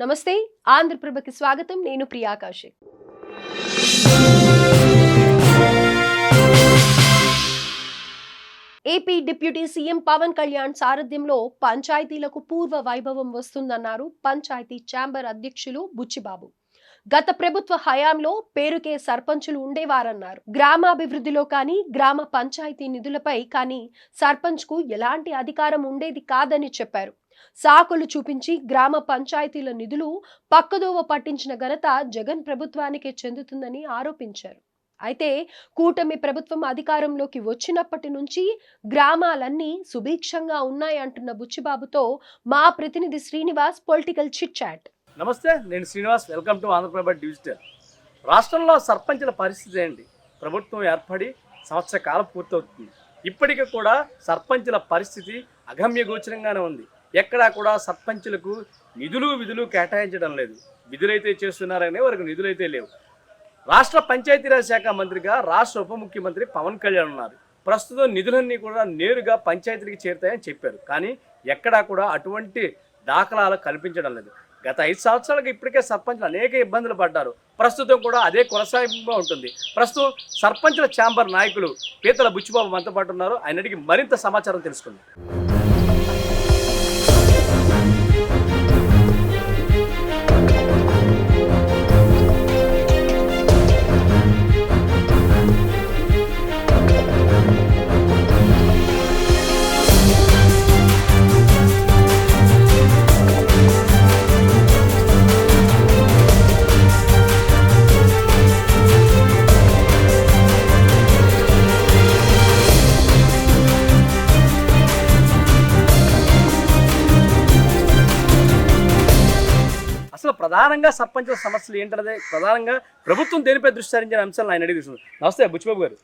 నమస్తే ఆంధ్రప్రభకి స్వాగతం. నేను Priya Kaushik. AP deputy CM Pawan Kalyan సారథ్యంలో పంచాయతీలకు పూర్వ వైభవం వస్తుందన్నారు పంచాయతీ ఛాంబర్ అధ్యక్షులు బుచ్చిబాబు. గత ప్రభుత్వ హయాంలో పేరుకే సర్పంచులు ఉండేవారన్నారు. గ్రామాభివృద్ధిలో కానీ గ్రామ పంచాయతీ నిధులపై కానీ సర్పంచ్ కు ఎలాంటి అధికారం ఉండేది కాదని చెప్పారు. సాకులు చూపించి గ్రామ పంచాయతీల నిధులు పక్కదోవ పట్టించిన ఘనత జగన్ ప్రభుత్వానికే చెందుతుందని ఆరోపించారు. అయితే కూటమి ప్రభుత్వం అధికారంలోకి వచ్చినప్పటి నుంచి గ్రామాలన్నీ సుభిక్షంగా ఉన్నాయంటున్న బుచ్చిబాబుతో మా ప్రతినిధి శ్రీనివాస్ పొలిటికల్ చిట్ చాట్. నమస్తే, నేను Srinivas. Welcome to Andhra Prabha digital. రాష్ట్రంలో సర్పంచుల పరిస్థితి ఏంటి? ప్రభుత్వం ఏర్పడి సంవత్సర కాలం పూర్తవుతుంది. ఇప్పటికీ కూడా సర్పంచుల పరిస్థితి అగమ్యగోచరంగానే ఉంది. ఎక్కడా కూడా సర్పంచులకు విధులు కేటాయించడం లేదు. విధులైతే చేస్తున్నారనే వారికి నిధులైతే లేవు. రాష్ట్ర పంచాయతీరాజ్ శాఖ మంత్రిగా రాష్ట్ర ఉప ముఖ్యమంత్రి పవన్ కళ్యాణ్ ఉన్నారు. ప్రస్తుతం నిధులన్నీ కూడా నేరుగా పంచాయతీలకు చేరుతాయని చెప్పారు. కానీ ఎక్కడా కూడా అటువంటి దాఖలాలు కల్పించడం లేదు. గత 5 సంవత్సరాలకు ఇప్పటికే సర్పంచులు అనేక ఇబ్బందులు పడ్డారు. ప్రస్తుతం కూడా అదే కొనసాగింపుగా ఉంటుంది. ప్రస్తుతం సర్పంచుల ఛాంబర్ నాయకులు పీతల బుచ్చిబాబు మనతో పాటు ఉన్నారు. ఆయన అడిగి మరింత సమాచారం తెలుసుకుందాం. అసలు ప్రధానంగా సర్పంచుల సమస్యలు ఏంటనేది ప్రధానంగా ప్రభుత్వం దేనిపై దృష్టి సారించిన అంశాలను ఆయన అడిగి తీసుకున్నారు. నమస్తే బుచ్చిబాబు గారు.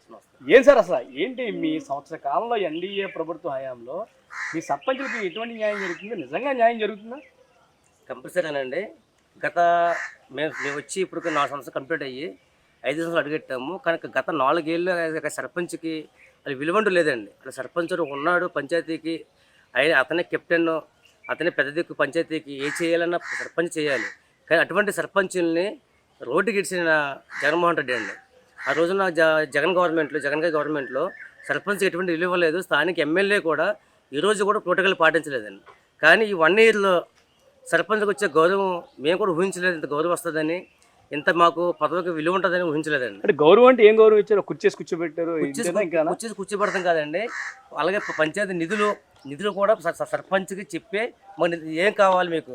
ఏం సార్ అసలు ఏంటి మీ సంవత్సర కాలంలో ఎన్డీఏ ప్రభుత్వ హయాంలో మీ సర్పంచులకి ఎటువంటి న్యాయం జరుగుతుంది? నిజంగా న్యాయం జరుగుతుందా? కంపల్సరీనండి. గత మేము వచ్చి ఇప్పుడు 4 సంవత్సరాలు కంప్లీట్ అయ్యి 5 సంవత్సరాలు అడుగెట్టాము. కానీ గత 4 ఏళ్ళు సర్పంచ్కి అది విలువంటూ లేదండి. అక్కడ సర్పంచ్ ఉన్నాడు పంచాయతీకి, అతనే కెప్టెన్, అతనే పెద్ద దిక్కు. పంచాయతీకి ఏ చేయాలన్నా సర్పంచ్ చేయాలి. కానీ అటువంటి సర్పంచుల్ని రోడ్డుకి ఇడిచిన జగన్మోహన్ రెడ్డి అండి. ఆ రోజున జగన్ గారి గవర్నమెంట్లో సర్పంచ్కి ఎటువంటి విలువ లేదు. స్థానిక ఎమ్మెల్యే కూడా ఈరోజు కూడా ప్రోటోకాల్ పాటించలేదండి. కానీ ఈ 1 ఇయర్లో సర్పంచ్కి వచ్చే గౌరవం మేము కూడా ఊహించలేదు. ఇంత గౌరవం వస్తుందని, ఇంత మాకు పదవికి విలువ ఉంటుందని ఊహించలేదండి. అంటే గౌరవం అంటే ఏం గౌరవం ఇచ్చారు? కూర్చోబెట్టారు, కూర్చోబెడతాం కాదండి. అలాగే పంచాయతీ నిధులు కూడా సర్పంచ్కి చెప్పే మాకు ఏం కావాలి, మీకు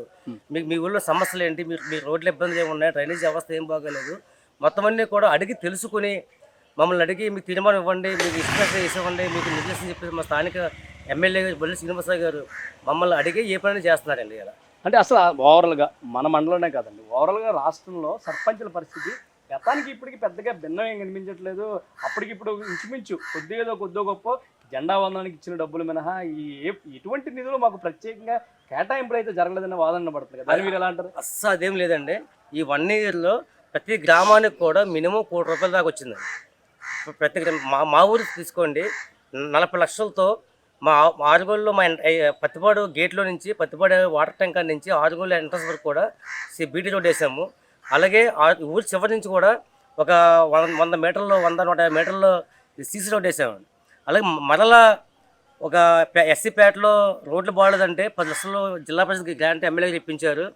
మీ ఊళ్ళో సమస్యలు ఏంటి, మీ రోడ్ల ఇబ్బందులు ఏమున్నాయి, డ్రైనేజ్ వ్యవస్థ ఏం బాగోలేదు, మొత్తం అన్నీ కూడా అడిగి తెలుసుకుని మమ్మల్ని అడిగి మీకు తీర్మానం ఇవ్వండి, మీకు ఇష్టం ఇవ్వండి, మీకు నిర్దేశం చెప్పేసి మా స్థానిక ఎమ్మెల్యే బొల్లి శ్రీనివాసరావు గారు మమ్మల్ని అడిగి ఏ పని చేస్తున్నారండి. ఇలా అంటే అసలు ఓవరాల్గా మన మండలంలోనే కాదండి, ఓవరాల్గా రాష్ట్రంలో సర్పంచుల పరిస్థితి గతానికి ఇప్పటికి పెద్దగా భిన్నం ఏం కనిపించట్లేదు. అప్పటికిప్పుడు ఇంచుమించు కొద్దిగా గొప్ప జెండా వందనానికి ఇచ్చిన డబ్బులు మినహా ఎటువంటి నిధులు మాకు ప్రత్యేకంగా కేటాయింపులు అయితే జరగలేదన్న వాదన పడుతుంది కదా, మీరు ఎలా అంటారు? అస్సలు అదేం లేదండి. ఈ 1 ఇయర్లో ప్రతి గ్రామానికి కూడా మినిమం 1 కోటి రూపాయల దాకా వచ్చిందండి. ప్రతి మా ఊరు తీసుకోండి, 40 లక్షలతో మా ఆరుగోళ్ళలో పత్తిపాడు గేట్లో నుంచి పత్తిపాడు వాటర్ ట్యాంకర్ నుంచి ఆరుగోళ్ళ ఎంట్రన్స్ వరకు కూడా బీటీ రోడ్ వేసాము. అలాగే ఊరి చివరి నుంచి కూడా ఒక 100 మీటర్లు 150 మీటర్లు సీసీ రోడ్ వేసామండి. అలాగే మరలా ఒక ఎస్సీపేటలో రోడ్లు బాగలేదంటే 10 లక్షలు జిల్లా పరిషత్ గ్రాంట్ ఎమ్మెల్యేకి ఇప్పించారు.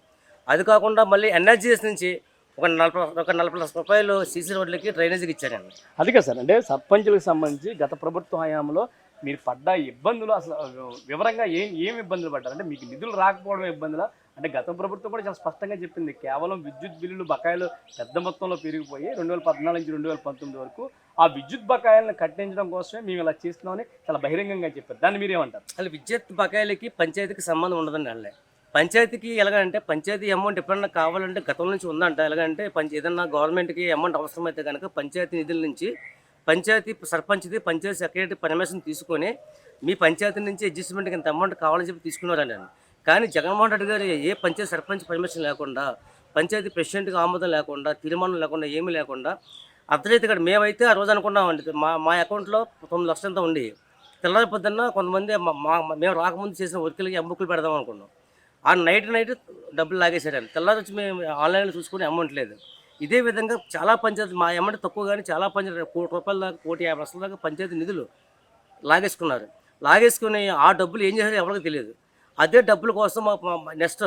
అది కాకుండా మళ్ళీ ఎన్ఆర్జీఎస్ నుంచి ఒక 40 లక్షల రూపాయలు సీసీ రోడ్లకి డ్రైనేజీకి ఇచ్చారండి. అది కదా సార్, అంటే సర్పంచులకు సంబంధించి గత ప్రభుత్వ హయాంలో మీరు పడ్డ ఇబ్బందులు అసలు వివరంగా ఏం ఇబ్బందులు పడ్డారు? అంటే మీకు నిధులు రాకపోవడం ఇబ్బందులా? అంటే గత ప్రభుత్వం కూడా చాలా స్పష్టంగా చెప్పింది, కేవలం విద్యుత్ బిల్లులు బకాయిలు పెద్ద మొత్తంలో పెరిగిపోయి 2014 నుంచి 2019 వరకు ఆ విద్యుత్ బకాయిలను కట్టించడం కోసమే మేము ఇలా చేస్తున్నామని చాలా బహిరంగంగా చెప్పారు. దాన్ని మీరేమంటారు? అసలు విద్యుత్ బకాయిలకి పంచాయతీకి సంబంధం ఉండదండి. అల్లే పంచాయతీకి ఎలాగంటే పంచాయతీ అమౌంట్ ఎప్పుడన్నా కావాలంటే గతం నుంచి ఉందంట. ఎలాగంటే ఏదన్నా గవర్నమెంట్కి అమౌంట్ అవసరమైతే కనుక పంచాయతీ నిధుల నుంచి పంచాయతీ సర్పంచ్ది పంచాయతీ సెక్రటరీ పర్మిషన్ తీసుకొని మీ పంచాయతీ నుంచి అడ్జస్ట్మెంట్కి ఇంత అమౌంట్ కావాలని చెప్పి తీసుకున్నారండి. కానీ జగన్మోహన్ రెడ్డి గారు ఏ పంచాయతీ సర్పంచ్ పర్మిషన్ లేకుండా, పంచాయతీ ప్రెసిడెంట్కి ఆమోదం లేకుండా, తీర్మానం లేకుండా, ఏమీ లేకుండా అర్ధరైతే మేమైతే ఆ రోజు అనుకున్నామండి మా అకౌంట్లో 9 లక్షలంతా ఉండి తెల్లారి పొద్దున్న కొంతమంది మేము రాకముందు చేసిన వర్కులకి అమ్ముకులు పెడదాం అనుకున్నాం. ఆ నైట్ డబ్బులు లాగేశారండి. తెల్లారి వచ్చి మేము ఆన్లైన్లో చూసుకుని అమౌంట్ లేదు. ఇదే విధంగా చాలా పంచాయతీ మా అమౌంట్ తక్కువ కానీ చాలా పంచాయతీ ₹1,50,00,000 దాకా ₹1,50,00,000 దాకా పంచాయతీ నిధులు లాగేసుకున్నారు. లాగేసుకుని ఆ డబ్బులు ఏం చేశారో ఎవరికి తెలియదు. అదే డబ్బుల కోసం నెక్స్ట్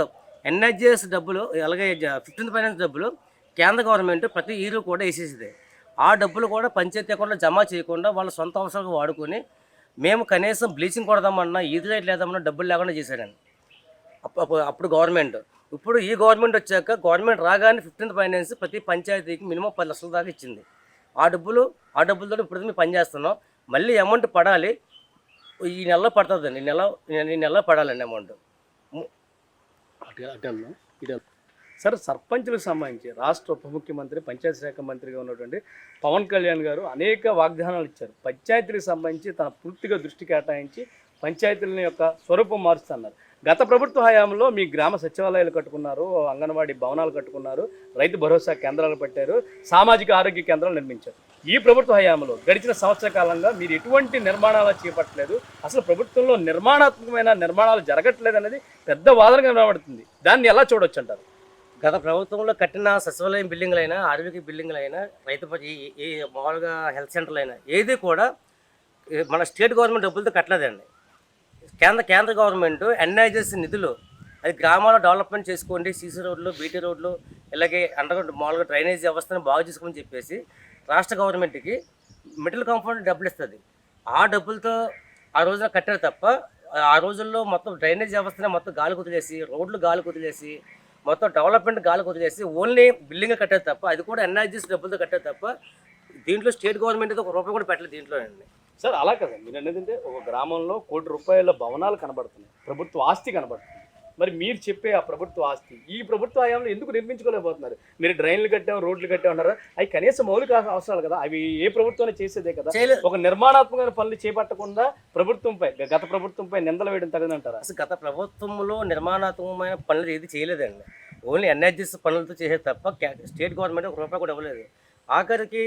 ఎన్హెచ్ఎస్ డబ్బులు అలాగే 15th ఫైనాన్స్ డబ్బులు కేంద్ర గవర్నమెంట్ ప్రతి ఇయర్ కూడా వేసేసింది. ఆ డబ్బులు కూడా పంచాయతీ అకౌంట్లో జమ చేయకుండా వాళ్ళ సొంత అవసరాలకు వాడుకొని మేము కనీసం బ్లీచింగ్ కొడదామన్నా ఈది రేట్ లేదమన్నా డబ్బులు లేకుండా చేశారండి అప్పుడు గవర్నమెంట్. ఇప్పుడు ఈ గవర్నమెంట్ వచ్చాక గవర్నమెంట్ రాగానే 15th ఫైనాన్స్ ప్రతి పంచాయతీకి మినిమం 10 లక్షల దాకా ఇచ్చింది. ఆ డబ్బులతో ఇప్పుడు మేము పనిచేస్తున్నాం. మళ్ళీ అమౌంట్ పడాలి, ఈ నెలలో పడుతుందండి. ఈ నెలలో పడాలండి అమౌంట్. సార్, సర్పంచులకు సంబంధించి రాష్ట్ర ఉప ముఖ్యమంత్రి పంచాయతీ శాఖ మంత్రిగా ఉన్నటువంటి పవన్ కళ్యాణ్ గారు అనేక వాగ్దానాలు ఇచ్చారు. పంచాయతీలకు సంబంధించి తన పూర్తిగా దృష్టి కేటాయించి పంచాయతీల యొక్క స్వరూపం మారుస్తున్నారు. గత ప్రభుత్వ హయాంలో మీ గ్రామ సచివాలయాలు కట్టుకున్నారు, అంగన్వాడీ భవనాలు కట్టుకున్నారు, రైతు భరోసా కేంద్రాలు పెట్టారు, సామాజిక ఆరోగ్య కేంద్రాలు నిర్మించారు. ఈ ప్రభుత్వ హయాంలో గడిచిన సంవత్సర కాలంగా మీరు ఎటువంటి నిర్మాణాలు చేపట్టలేదు. అసలు ప్రభుత్వంలో నిర్మాణాత్మకమైన నిర్మాణాలు జరగట్లేదు అనేది పెద్ద వాదనగా కనబడుతుంది. దాన్ని ఎలా చూడొచ్చు అంటారు? గత ప్రభుత్వంలో కట్టిన సచివాలయం బిల్డింగ్లు అయినా, ఆర్వీకి బిల్డింగ్లు అయినా, రైతు ఈ మామూలుగా హెల్త్ సెంటర్లు అయినా ఏది కూడా మన స్టేట్ గవర్నమెంట్ డబ్బులతో కట్టలేదండి. కేంద్ర గవర్నమెంట్ ఎన్ఐజెస్ నిధులు అది గ్రామాల డెవలప్మెంట్ చేసుకోండి, సీసీ రోడ్లు, బీటీ రోడ్లు, ఇలాగే అండర్గ్రౌండ్ మామూలుగా డ్రైనేజ్ వ్యవస్థను బాగు చేసుకోమని చెప్పేసి రాష్ట్ర గవర్నమెంట్కి మిడిల్ కాంపౌండ్ డబ్బులు ఇస్తుంది. ఆ డబ్బులతో ఆ రోజున కట్టారు తప్ప ఆ రోజుల్లో మొత్తం డ్రైనేజ్ వ్యవస్థని మొత్తం గాలి కుదిలేసి, రోడ్లు గాలి కుదిలేసి, మొత్తం డెవలప్మెంట్ గాలి కుదిలేసి ఓన్లీ బిల్డింగ్ కట్టారు తప్ప అది కూడా ఎన్ఐజీస్ డబ్బులతో కట్టారు తప్ప దీంట్లో స్టేట్ గవర్నమెంట్ ఒక రూపాయి కూడా పెట్టలేదు దీంట్లో అండి. సార్, అలా కదా మీరు అనేది అంటే ఒక గ్రామంలో ₹1,00,00,000 భవనాలు కనబడుతున్నాయి, ప్రభుత్వ ఆస్తి కనబడుతుంది. మరి మీరు చెప్పే ఆ ప్రభుత్వ ఆస్తి ఈ ప్రభుత్వ హయాంలో ఎందుకు నిర్మించుకోలేకపోతున్నారు? మీరు డ్రైన్లు కట్టాం, రోడ్లు కట్టాం అన్నారు. అవి కనీస మౌలిక అవసరాలు కదా, అవి ఏ ప్రభుత్వం చేసేదే కదా. ఒక నిర్మాణాత్మకమైన పనులు చేపట్టకుండా గత ప్రభుత్వంపై నిందలు వేయడం తగదంటారా? అసలు గత ప్రభుత్వంలో నిర్మాణాత్మకమైన పనులు ఏది చేయలేదండి. ఓన్లీ ఎన్హెచ్ఎస్ పనులతో చేసేది తప్ప స్టేట్ గవర్నమెంట్ ఒక రూపాయి కూడా ఇవ్వలేదు. ఆఖరికి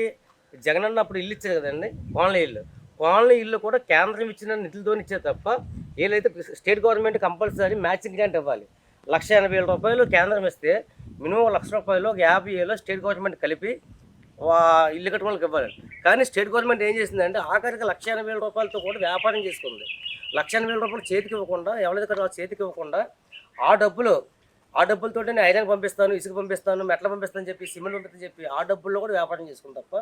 జగనన్న అప్పుడు ఇల్లు ఇచ్చారు కదండి, కాలనీ ఇల్లు కూడా కేంద్రం ఇచ్చిన నిధులతో ఇచ్చే తప్ప ఏదైతే state government compulsory matching grant ఇవ్వాలి. ₹1,80,000 కేంద్రం ఇస్తే మినిమం ₹1,00,000 50,000 స్టేట్ గవర్నమెంట్ కలిపి ఇల్లు కట్టుకోవడానికి ఇవ్వాలి. కానీ స్టేట్ గవర్నమెంట్ ఏం చేసిందంటే ఆఖరికి ₹1,80,000 కూడా వ్యాపారం చేసుకుంది. ₹1,80,000 చేతికి ఇవ్వకుండా, ఎవరైతే చేతికి ఇవ్వకుండా ఆ డబ్బులతో నేను ఐరన్ పంపిస్తాను, ఇసుక పంపిస్తాను, మెట్ల పంపిస్తాను చెప్పి, సిమెంట్ పంపిస్తాను చెప్పి ఆ డబ్బుల్లో కూడా వ్యాపారం చేసుకుంది తప్ప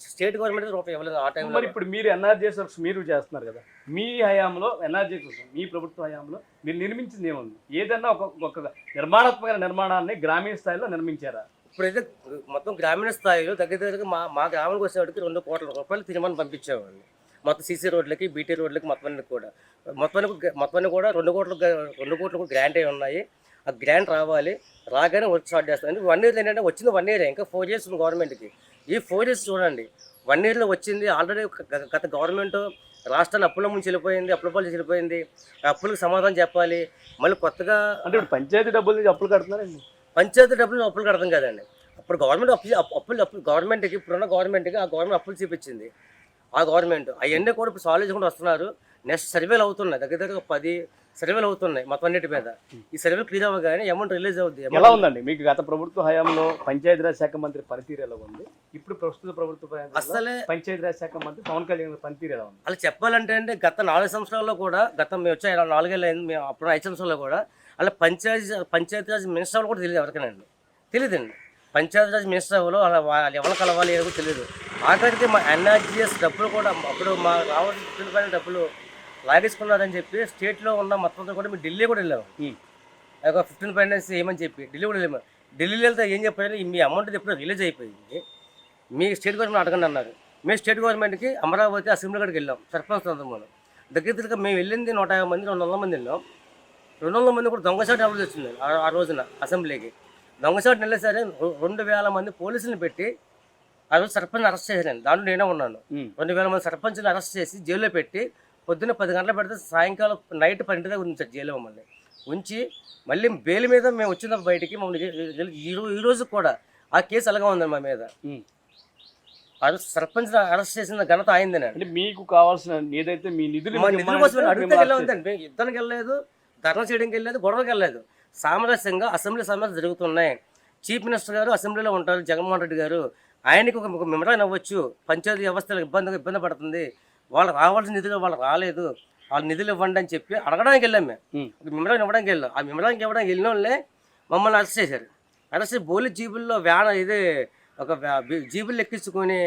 స్టేట్ గవర్నమెంట్ రూపాయి ఇవ్వలేదు ఆ టైంలో. మరి ఇప్పుడు మీరు ఎన్ఆర్జీఎస్ వర్క్స్ మీరు చేస్తున్నారు కదా, మీ హయాంలో ఎన్ఆర్జీఎస్ మీ ప్రభుత్వ హయాంలో మీరు నిర్మించింది ఏముంది? ఏదన్నా ఒక నిర్మాణాత్మకమైన నిర్మాణాన్ని గ్రామీణ స్థాయిలో నిర్మించారా? ఇప్పుడైతే మొత్తం గ్రామీణ స్థాయిలో దగ్గర మా గ్రామానికి వచ్చేవాడికి ₹2 కోట్ల తిరుమలని పంపించేవాడిని. మొత్తం సీసీ రోడ్లకి, బీటీ రోడ్లకి మొత్తాన్ని కూడా ₹2 కోట్లు కూడా గ్రాంట్ అయి ఉన్నాయి. ఆ గ్రాంట్ రాగానే వర్క్ స్టార్ట్ చేస్తాను. 1 ఇయర్ ఏంటంటే వచ్చింది 1 ఇయర్, ఇంకా 4 ఇయర్స్ ఉంది గవర్నమెంట్కి. ఈ 4 ఇయర్స్ చూడండి, 1 ఇయర్లో వచ్చింది. ఆల్రెడీ గత గవర్నమెంట్ రాష్ట్రాన్ని అప్పుల ముంచి వెళ్ళిపోయింది, అప్పుల పాలు వెళ్ళిపోయింది. అప్పులకు సమాధానం చెప్పాలి. మళ్ళీ కొత్తగా అంటే ఇప్పుడు పంచాయతీ డబ్బుల నుంచి అప్పులు కడుతున్నారండి. పంచాయతీ డబ్బులు అప్పులు కడతాం కదండి. అప్పుడు గవర్నమెంట్ అప్పులు గవర్నమెంట్కి ఇప్పుడున్న గవర్నమెంట్కి ఆ గవర్నమెంట్ అప్పులు చూపించింది. ఆ గవర్నమెంట్ అవన్నీ కూడా ఇప్పుడు సాల్వ్ చేసుకుంటూ వస్తున్నారు. నెక్స్ట్ సర్వేలు అవుతున్నాయి, దగ్గర 10 సర్వేలు అవుతున్నాయి మొత్తం అన్నిటి మీద. ఈ సర్వేలు క్లియర్ అవ్వగానే అమౌంట్ రిలీజ్ అవుద్ది. ఎలా ఉందండి మీకు గత ప్రభుత్వ హయాంలో పంచాయతీరాజ్ శాఖ మంత్రి పనితీరు ఎలా ఉంది? ఇప్పుడు ప్రస్తుత ప్రభుత్వ అసలే పంచాయతీరాజ్ శాఖ మంత్రి పవన్ కళ్యాణ్ పనితీరు ఎలా ఉంది? అలా చెప్పాలంటే అంటే గత 4 సంవత్సరాల్లో కూడా, మేము వచ్చే 4 ఏళ్ళు అయింది, మేము అప్పుడు 5 సంవత్సరాల్లో కూడా అలా పంచాయతీరాజ్ మినిస్టర్ కూడా తెలియదు ఎవరికైనా తెలియదండి. పంచాయతీరాజ్ మినిస్టర్ ఎవరు, అలా ఎవరు కలవాలి ఏదో తెలియదు. ఆఖరికి మా ఎన్ఆర్జీఎస్ డబ్బులు కూడా అప్పుడు మా రావాల్సిన డబ్బులు లాగేసుకున్నారని చెప్పి స్టేట్లో ఉన్న మొత్తం కూడా మేము ఢిల్లీ కూడా వెళ్ళాము. ఒక 15th ఫైనాన్స్ ఏమని చెప్పి ఢిల్లీ కూడా వెళ్ళాము. ఢిల్లీ వెళ్తే ఏం చెప్పారు, మీ అమౌంట్ ఎప్పుడు రిలీజ్ అయిపోయింది, మీ స్టేట్ గవర్నమెంట్ అడగండి అన్నారు. మేము స్టేట్ గవర్నమెంట్కి అమరావతి అసెంబ్లీ కాడికి వెళ్ళాం. సర్పంచ్ మనం దగ్గర మేము వెళ్ళింది 150 మంది, 200 మంది వెళ్ళాం. 200 మంది కూడా దొంగసాటి అమలు వచ్చింది ఆ రోజున అసెంబ్లీకి. దొంగసాటి వెళ్ళేసరి 2,000 మంది పోలీసులను పెట్టి ఆ రోజు సర్పంచ్ అరెస్ట్ చేశాను. దాంట్లో నేనే ఉన్నాను. 2,000 మంది సర్పంచ్ని అరెస్ట్ చేసి జైల్లో పెట్టి పొద్దున్న 10 గంటలు పెడితే సాయంకాలం నైట్ 12 దాకా ఉంచారు జైల్లో మమ్మల్ని ఉంచి. మళ్ళీ బెయిల్ మీద మేము వచ్చిన బయటికి మమ్మల్ని ఈ రోజు కూడా ఆ కేసు అలాగే ఉంది మా మీద. ఆ రోజు సర్పంచ్ అరెస్ట్ చేసిన ఘనత అయింది. అంటే మీకు కావాల్సిన ఏదైతే మీ నిధులు కోసం అడుగుతా వెళ్ళామండి. యుద్ధానికి వెళ్ళలేదు, ధర్నా చేయడానికి వెళ్ళలేదు, గొడవకి వెళ్ళలేదు. సామరస్యంగా అసెంబ్లీ సమావేశాలు జరుగుతున్నాయి. చీఫ్ మినిస్టర్ గారు అసెంబ్లీలో ఉంటారు, జగన్మోహన్ రెడ్డి గారు. ఆయనకి ఒక మెమరాన్ అవ్వచ్చు. పంచాయతీ వ్యవస్థలో ఇబ్బంది పడుతుంది, వాళ్ళకి రావాల్సిన నిధులు వాళ్ళకి రాలేదు, వాళ్ళ నిధులు ఇవ్వండి అని చెప్పి అడగడానికి వెళ్ళాం. మేము ఒక మెమరాన్ ఇవ్వడానికి వెళ్ళాం. ఆ మెమరాన్కి ఇవ్వడానికి వెళ్ళిన వాళ్ళే మమ్మల్ని అరెస్ట్ చేశారు. అరెస్ట్ చేసి పోలీస్ జీబుల్లో ఒక జీబులు ఎక్కించుకొని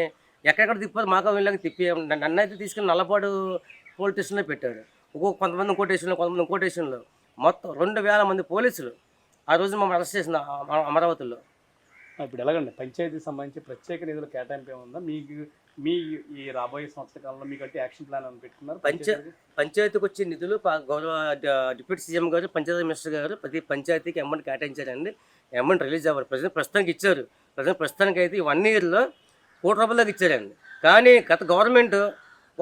ఎక్కడెక్కడ తిప్పారు మాకు వీళ్ళకి తిప్పి నన్ను అయితే తీసుకుని నల్లపాడు పోలీస్ స్టేషన్లో పెట్టాడు. కొంతమంది ఇంకో స్టేషన్లో, కొంతమంది ఇంకో స్టేషన్లో, మొత్తం 2000 మంది పోలీసులు ఆ రోజు మమ్మల్ని అరెస్ట్ చేసిన అమరావతిలో. ఇప్పుడు ఎలాగండి పంచాయతీకి సంబంధించి ప్రత్యేక నిధుల కేటాయింపు ఏముందా మీకు? మీ ఈ రాబోయే సంవత్సర కాలంలో మీకంటే యాక్షన్ ప్లాన్ అని పెట్టుకున్నారు? పంచాయతీకి వచ్చే నిధులు గౌరవ డిప్యూటీ సీఎం గారు, పంచాయతీ మినిస్టర్ గారు ప్రతి పంచాయతీకి అమౌంట్ కేటాయించారండి. అమౌంట్ రిలీజ్ అవ్వాలి. ప్రస్తుతానికి ఇచ్చారు. ప్రస్తుతానికి అయితే ఈ 1 ఇయర్లో ₹1 దాకా ఇచ్చారండి. కానీ గత గవర్నమెంట్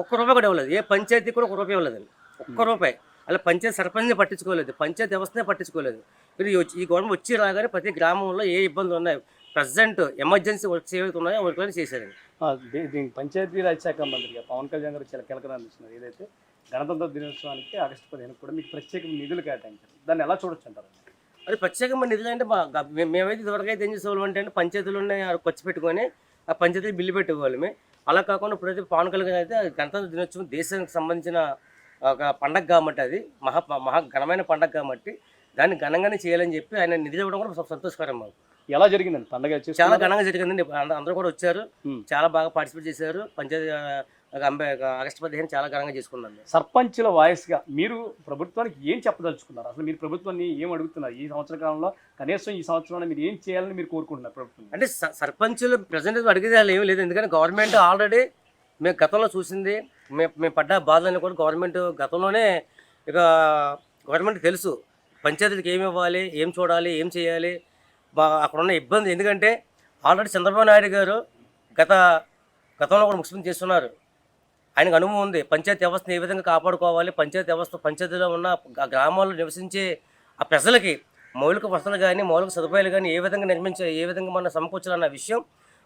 ₹1 కూడా ఇవ్వలేదు. ఏ పంచాయతీ కూడా ₹1 ఇవ్వలేదండి. ₹1. అలా పంచాయతీ సర్పంచ్ని పట్టించుకోలేదు, పంచాయతీ వ్యవస్థనే పట్టించుకోలేదు. మీరు ఈ గవర్నమెంట్ వచ్చి రాగానే ప్రతి గ్రామంలో ఏ ఇబ్బందులు ఉన్నాయి, ప్రజెంట్ ఎమర్జెన్సీ వర్క్స్ ఏవైతే ఉన్నాయో వాటిని చేశారండి. దీనికి పంచాయతీరాజ్ శాఖ మంత్రిగా పవన్ కళ్యాణ్ గారు చాలా కీలకంగా అందిస్తున్నారు. ఏదైతే గణతంత్ర దినోత్సవానికి ఆగస్టు 15 కూడా మీకు ప్రత్యేక నిధులు కేటాయించారు, దాన్ని ఎలా చూడొచ్చు అంటారు? అది ప్రత్యేకమైన నిధులు అంటే మేమైతే ఇదివరకైతే ఏం చేసేవాళ్ళం అంటే పంచాయతీలోనే ఖర్చు పెట్టుకొని ఆ పంచాయతీ బిల్లు పెట్టేవాళ్ళమే. అలా కాకుండా ఇప్పుడైతే పవన్ కళ్యాణ్ అయితే గణతంత్ర దినోత్సవం దేశానికి సంబంధించిన ఒక పండగ కాబట్టి, అది మహా ఘనమైన పండగ కాబట్టి దాన్ని ఘనంగానే చేయాలని చెప్పి ఆయన నిధులు ఇవ్వడం కూడా సంతోషకరం మాకు. ఎలా జరిగిందండి పండగ? చాలా ఘనంగా జరిగిందండి. అందరూ కూడా వచ్చారు, చాలా బాగా పార్టిసిపేట్ చేశారు. పంచాయతీ ఆగస్టు 15 చాలా ఘనంగా చేసుకున్నాను. సర్పంచుల వాయిస్గా మీరు ప్రభుత్వానికి ఏం చెప్పదలుచుకున్నారు? అసలు మీరు ప్రభుత్వాన్ని ఏం అడుగుతున్నారు? ఈ సంవత్సర కాలంలో కనీసం ఈ సంవత్సరంలో మీరు ఏం చేయాలని మీరు కోరుకుంటున్నారు ప్రభుత్వం? అంటే సర్పంచులు ప్రజెంట్ అడిగేది వాళ్ళు ఏమీ లేదు. ఎందుకంటే గవర్నమెంట్ ఆల్రెడీ మేము గతంలో చూసింది, మేము పడ్డ బాధలని కూడా గవర్నమెంట్ గతంలోనే ఇక గవర్నమెంట్కి తెలుసు పంచాయతీలకు ఏమి ఇవ్వాలి, ఏం చూడాలి, ఏం చేయాలి, అక్కడ ఉన్న ఇబ్బంది. ఎందుకంటే ఆల్రెడీ చంద్రబాబు నాయుడు గారు గతంలో కూడా ముఖ్యమంత్రి చేస్తున్నారు. ఆయనకు అనుభవం ఉంది. పంచాయతీ వ్యవస్థను ఏ విధంగా కాపాడుకోవాలి, పంచాయతీలో ఉన్న గ్రామాల్లో నివసించే ఆ ప్రజలకి మౌలిక వసతులు కానీ మౌలిక సదుపాయాలు కానీ ఏ విధంగా మనం సమకూర్చాలన్న విషయం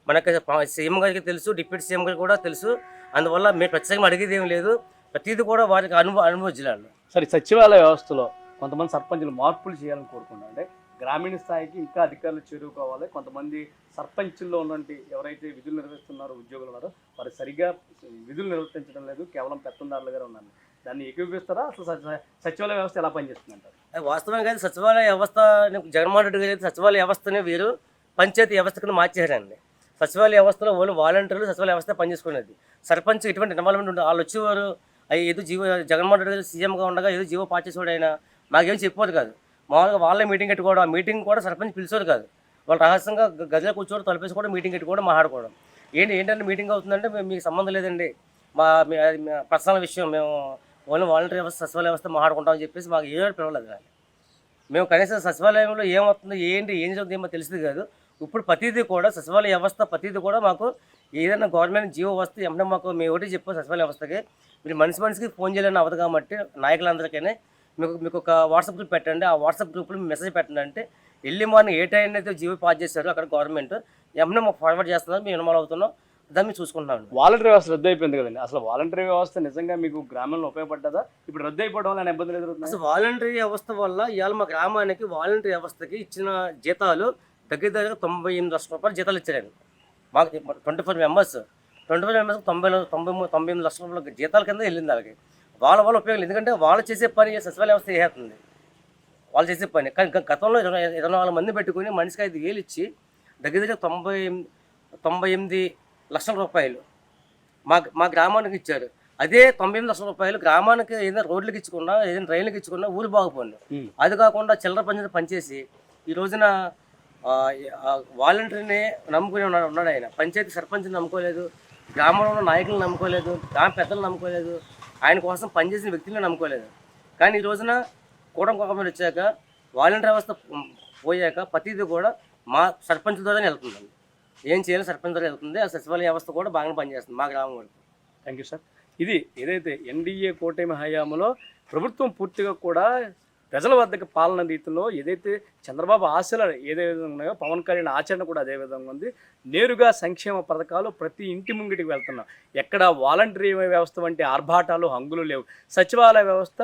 మనకి సీఎం గారికి తెలుసు, డిప్యూటీ సీఎం గారికి కూడా తెలుసు. అందువల్ల మేము ప్రత్యేకంగా అడిగేది ఏం లేదు, ప్రతిదీ కూడా వారికి అనుభవించాలి. సరే, సచివాలయ వ్యవస్థలో కొంతమంది సర్పంచులు మార్పులు చేయాలని కోరుకున్నారు. అంటే గ్రామీణ స్థాయికి ఇంకా అధికారులు చేరుకోవాలి. కొంతమంది సర్పంచుల్లో ఉన్నటువంటి ఎవరైతే విధులు నిర్వహిస్తున్నారో, ఉద్యోగులు ఉన్నారో వారు సరిగ్గా విధులు నిర్వర్తించడం లేదు, కేవలం పెత్తందారులుగా ఉన్నారు. దాన్ని ఏకీభవిస్తారా? అసలు సచివాలయ వ్యవస్థ ఎలా పనిచేస్తుందంటారు? వాస్తవంగా అయితే సచివాలయ వ్యవస్థ జగన్మోహన్ రెడ్డి గారు అయితే సచివాలయ వ్యవస్థనే వీరు పంచాయతీ వ్యవస్థ కింద మార్చేశారండి. సచివాలయ వ్యవస్థలో వాళ్ళు వాలంటీర్లు సచివాలయ వ్యవస్థ పనిచేసుకునేది. సర్పంచ్ ఎటువంటి ఇన్వాల్వ్మెంట్ ఉంటుంది. వాళ్ళు వచ్చేవారు ఏదో జగన్మోహన్ రెడ్డి గారు సీఎంగా ఉండగా ఏదో జీవో పాస్ చేసేవాడు ఆయన, మాకేం చెప్పేవారు కాదు. మామూలుగా వాళ్ళే మీటింగ్ పెట్టుకోవడం, ఆ మీటింగ్ కూడా సర్పంచ్ పిలిచేవారు కాదు. వాళ్ళు రహస్యంగా గదిలో కూర్చోవడం, తలపేసి కూడా మీటింగ్ పెట్టుకోవడం, మాట్లాడుకోవడం. ఏంటంటే మీటింగ్ అవుతుందంటే మీకు సంబంధం లేదండి, మా పర్సనల్ విషయం, మేము ఓన్లీ వాలంటీర్ వ్యవస్థ సచివాలయ వ్యవస్థ మాట్లాడుకుంటామని చెప్పేసి మాకు ఏదో పిలవలేదు. కానీ మేము కనీసం సచివాలయంలో ఏమవుతుందో ఏం జరుగుతుంది ఏమో తెలిసింది కాదు. ఇప్పుడు ప్రతిదీ కూడా సచివాలయ వ్యవస్థ ప్రతిదీ కూడా మాకు ఏదైనా గవర్నమెంట్ జీవో వస్తే ఏమన్నా మాకు మేము ఒకటి చెప్పాం సచివాలయ వ్యవస్థకి, మీరు మనిషికి ఫోన్ చేయాలని అవ్వదు కాబట్టి నాయకులందరికీ మీకు ఒక వాట్సాప్ గ్రూప్ పెట్టండి, ఆ వాట్సాప్ గ్రూప్లో మెసేజ్ పెట్టండి అంటే ఎర్లీ మార్నింగ్ ఏ టైం అయితే జీవో పాస్ చేశారో అక్కడ గవర్నమెంట్ ఏమన్నా మాకు ఫార్వర్డ్ చేస్తున్నారు, మేము ఇన్వాల్వ్ అవుతున్నాం, దాన్ని మేము చూసుకుంటున్నాం. వాలంటీర్ వ్యవస్థ రద్దు అయిపోయింది కదండి, అసలు వాలంటీర్ వ్యవస్థ నిజంగా మీకు గ్రామంలో ఉపయోగపడ్డదా? ఇప్పుడు రద్దు అయిపోవడం వల్ల ఇబ్బందులు ఎదురవుతుంది. అసలు వాలంటీర్ వ్యవస్థ వల్ల ఇవాళ మా గ్రామానికి వాలంటీర్ వ్యవస్థకి ఇచ్చిన జీతాలు దగ్గర 98 లక్షల రూపాయలు జీతాలు ఇచ్చారండి. మాకు 24 మెంబర్స్ 98 లక్షల రూపాయల జీతాల కింద వెళ్ళింది వాళ్ళకి. వాళ్ళ ఉపయోగం. ఎందుకంటే వాళ్ళు చేసే పని సచివాలయ వ్యవస్థ చేస్తుంది, వాళ్ళు చేసే పని. కానీ గతంలో 24 మంది పెట్టుకుని మనిషికి 5,000 ఇచ్చి దగ్గర 98 లక్షల రూపాయలు మా గ్రామానికి ఇచ్చారు. అదే 98 లక్షల రూపాయలు గ్రామానికి ఏదైనా రోడ్లకు ఇచ్చుకున్నా, ఏదైనా ట్రైన్లకు ఇచ్చుకున్నా ఊరు బాగుపోయింది. అది కాకుండా చిల్లర పనిచేసి ఈ రోజున వాలంటీర్ని నమ్ముకుని ఉన్నాడు ఆయన. పంచాయతీ సర్పంచ్ని నమ్ముకోలేదు, గ్రామంలో ఉన్న నాయకులను నమ్ముకోలేదు, గ్రామ పెద్దలు నమ్ముకోలేదు, ఆయన కోసం పనిచేసిన వ్యక్తులను నమ్ముకోలేదు. కానీ ఈ రోజున కూటమి వచ్చాక వాలంటీర్ వ్యవస్థ పోయాక ప్రతిదీ కూడా మా సర్పంచ్ ద్వారానే వెళ్తుందండి. ఏం చేయాలి సర్పంచ్ ద్వారా వెళ్తుంది. ఆ సచివాలయ వ్యవస్థ కూడా బాగానే పనిచేస్తుంది మా గ్రామం వరకు. Thank you sir. ఇది ఏదైతే ఎన్డీఏ కూటమి హయాంలో ప్రభుత్వం పూర్తిగా కూడా ప్రజల వద్దకు పాలన రీతిలో ఏదైతే చంద్రబాబు ఆశలు ఏదైతే ఉన్నాయో పవన్ కళ్యాణ్ ఆచరణ కూడా అదే విధంగా ఉంది. నేరుగా సంక్షేమ పథకాలు ప్రతి ఇంటి ముంగిటికి వెళ్తున్నాం. ఎక్కడ వాలంటరీ వ్యవస్థ వంటి ఆర్భాటాలు హంగులు లేవు. సచివాలయ వ్యవస్థ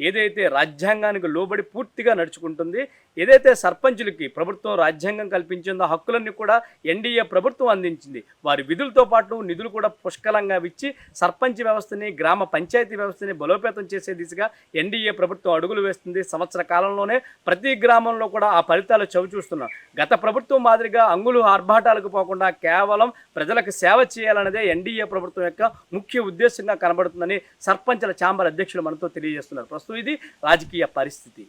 ఏదైతే రాజ్యాంగానికి లోబడి పూర్తిగా నడుచుకుంటుంది. ఏదైతే సర్పంచులకి ప్రభుత్వం రాజ్యాంగం కల్పించిందో హక్కులన్నీ కూడా ఎన్డీఏ ప్రభుత్వం అందించింది. వారి విధులతో పాటు నిధులు కూడా పుష్కలంగా ఇచ్చి సర్పంచ్ వ్యవస్థని, గ్రామ పంచాయతీ వ్యవస్థని బలోపేతం చేసే దిశగా ఎన్డీఏ ప్రభుత్వం అడుగులు వేస్తుంది. సంవత్సర కాలంలోనే ప్రతి గ్రామంలో కూడా ఆ ఫలితాలు చవిచూస్తున్నాం. గత ప్రభుత్వం మాదిరిగా అంగులు ఆర్భాటాలకు పోకుండా కేవలం ప్రజలకు సేవ చేయాలన్నదే ఎన్డీఏ ప్రభుత్వం యొక్క ముఖ్య ఉద్దేశంగా కనబడుతుందని సర్పంచుల ఛాంబర్ అధ్యక్షులు మనతో తెలియజేస్తున్నారు. ప్రస్తుతం ఇది రాజకీయ పరిస్థితి.